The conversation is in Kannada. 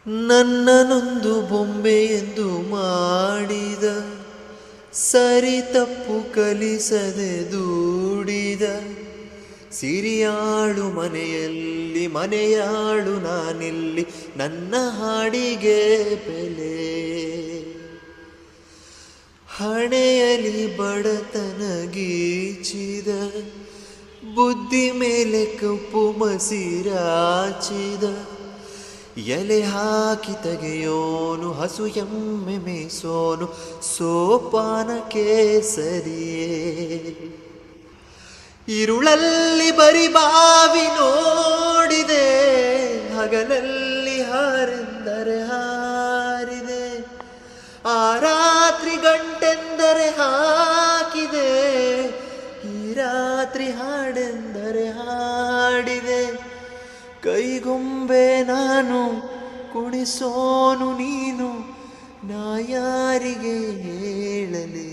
ನನ್ನನೊಂದು ಬೊಂಬೆ ಎಂದು ಮಾಡಿದ, ಸರಿ ತಪ್ಪು ಕಲಿಸದೆ ದೂಡಿದ. ಸಿರಿಯಾಳು ಮನೆಯಲ್ಲಿ ಮನೆಯಾಳು ನಾನಿಲ್ಲಿ, ನನ್ನ ಹಾಡಿಗೆ ಬೆಲೆ. ಹಣೆಯಲಿ ಬಡತನ ಗೀಚಿದ, ಬುದ್ಧಿ ಮೇಲೆ ಕಪ್ಪು ಮಸಿರಾಚಿದ. ಎಲೆ ಹಾಕಿ ತೆಗೆಯೋನು ಹಸು ಎಮ್ಮೆ ಮೇಸೋನು, ಸೋಪಾನ ಕೇಸರಿಯೇ. ಇರುಳಲ್ಲಿ ಬರಿ ಬಾವಿ ನೋಡಿದೆ, ಹಗಲಲ್ಲಿ ಹಾರೆಂದರೆ ಹಾರಿದೆ. ಆ ರಾತ್ರಿ ಗಂಟೆಂದರೆ ಹಾಕಿದೆ, ಈ ರಾತ್ರಿ ಹಾಡೆಂದರೆ ಹಾಡಿದೆ. ಕೈಗೊಂಬೆ ನಾನು, ಕುಣಿಸೋನು ನೀನು, ನಾ ಯಾರಿಗೆ ಹೇಳಲಿ.